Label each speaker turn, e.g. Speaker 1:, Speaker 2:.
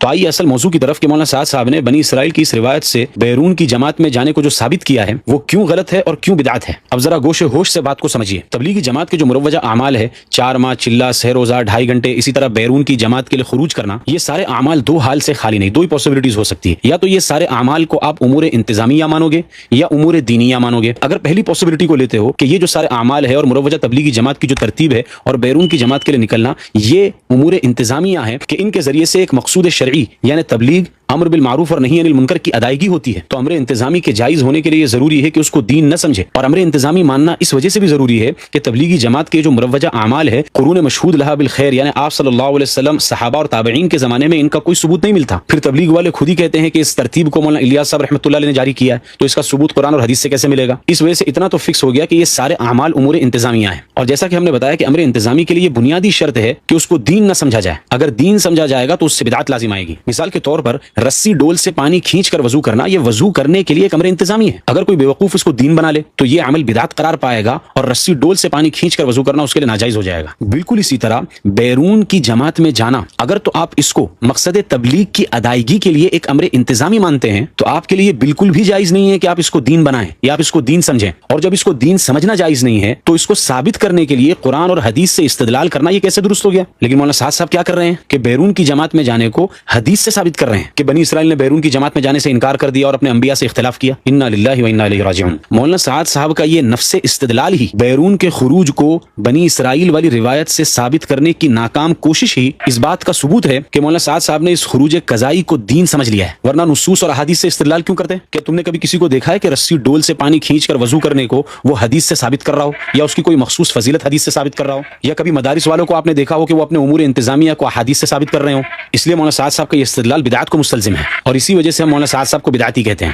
Speaker 1: تو آئیے اصل موضوع کی طرف کہ مولانا سعد صاحب نے بنی اسرائیل کی اس روایت سے بیرون کی جماعت میں جانے کو جو ثابت کیا ہے وہ کیوں غلط ہے اور کیوں بدعت ہے۔ اب ذرا گوش ہوش سے بات کو سمجھیے۔ تبلیغی جماعت کے جو مروجہ اعمال ہے، 4 ماہ چلہ، سہ روزہ، 2.5 گھنٹے، اسی طرح بیرون کی جماعت کے لیے خروج کرنا، یہ سارے اعمال دو حال سے خالی نہیں، دو ہی پاسبلٹیز ہو سکتی ہے۔ یا تو یہ سارے اعمال کو آپ امور انتظامیہ مانو گے یا امور دینیہ مانو گے۔ اگر پہلی پاسبلٹی کو لیتے ہو کہ یہ جو سارے اعمال ہے اور مروجہ تبلیغی جماعت کی جو ترتیب ہے اور بیرون کی جماعت کے لیے نکلنا، یہ امور انتظامیہ ہے کہ ان کے ذریعے سے ایک مقصود شرعی یعنی تبلیغ، امر بالمعروف اور نہی عن المنکر کی ادائیگی ہوتی ہے، تو امر انتظامی کے جائز ہونے کے لیے یہ ضروری ہے کہ اس کو دین نہ سمجھے۔ اور امر انتظامی ماننا اس وجہ سے بھی ضروری ہے کہ تبلیغی جماعت کے جو مروجہ اعمال ہے، قرون مشہود لہا بالخیر یعنی آپ صلی اللہ علیہ وسلم، صحابہ اور تابعین کے زمانے میں ان کا کوئی ثبوت نہیں ملتا۔ پھر تبلیغ والے خود ہی کہتے ہیں کہ اس ترتیب کو مولانا الیاس صاحب رحمۃ اللہ علیہ نے جاری کیا ہے، تو اس کا ثبوت قرآن اور حدیث سے کیسے ملے گا؟ اس وجہ سے اتنا تو فکس ہو گیا کہ یہ سارے اعمال امور انتظامیہ ہیں۔ اور جیسا کہ ہم نے بتایا کہ امر انتظامی کے لیے بنیادی شرط ہے کہ اس کو دین نہ سمجھا جائے۔ اگر دین سمجھا جائے گا تو اس سے بدعت لازم آئے گی۔ مثال کے طور پر رسی ڈول سے پانی کھینچ کر وضو کرنا، یہ وضو کرنے کے لیے ایک امر انتظامی ہے۔ اگر کوئی بیوقوف اس کو دین بنا لے تو یہ عمل بدعت قرار پائے گا اور رسی ڈول سے پانی کھینچ کر وضو کرنا اس کے لیے ناجائز ہو جائے گا۔ بالکل اسی طرح بیرون کی جماعت میں جانا، اگر تو آپ اس کو مقصد تبلیغ کی ادائیگی کے لیے ایک امر انتظامی مانتے ہیں تو آپ کے لیے بالکل بھی جائز نہیں ہے کہ آپ اس کو دین بنائیں یا آپ اس کو دین سمجھیں۔ اور جب اس کو دین سمجھنا جائز نہیں ہے تو اس کو ثابت کرنے کے لیے قرآن اور حدیث سے استدلال کرنا یہ کیسے درست ہو گیا؟ لیکن مولانا سعد صاحب کیا کر رہے ہیں کہ بیرون کی جماعت میں جانے کو حدیث سے ثابت کر رہے ہیں کہ بنی اسرائیل نے بیرون کی جماعت میں جانے سے انکار کر دیا اور اپنے انبیاء سے اختلاف کیا۔ انا للہ و انا الیہ راجعون۔ مولانا سعد صاحب کا یہ نفس استدلال ہی بیرون کے خروج کو بنی اسرائیل والی روایت سے ثابت کرنے کی ناکام کوشش ہی اس بات کا ثبوت ہے کہ مولانا سعد صاحب نے اس خروج قضائی کو دین سمجھ لیا ہے، ورنہ نصوص اور احادیث سے استدلال کیوں کرتے ہیں؟ کیا تم نے کبھی کسی کو دیکھا ہے کہ رسی ڈول سے پانی کھینچ کر وضو کرنے کو وہ حدیث سے ثابت کر رہا ہو یا اس کی کوئی مخصوص فضیلت حدیث سے ثابت کر رہا ہو؟ یا کبھی مدارس والوں کو آپ نے دیکھا ہو کہ وہ اپنے امور انتظامیہ کو احادیث سے ثابت کر رہے ہوں؟ اس لیے مولانا سعد صاحب کا یہ استدلال بدعت کو مستلزم ہے اور اسی وجہ سے ہم مولانا سعد صاحب کو بدعتی کہتے ہیں۔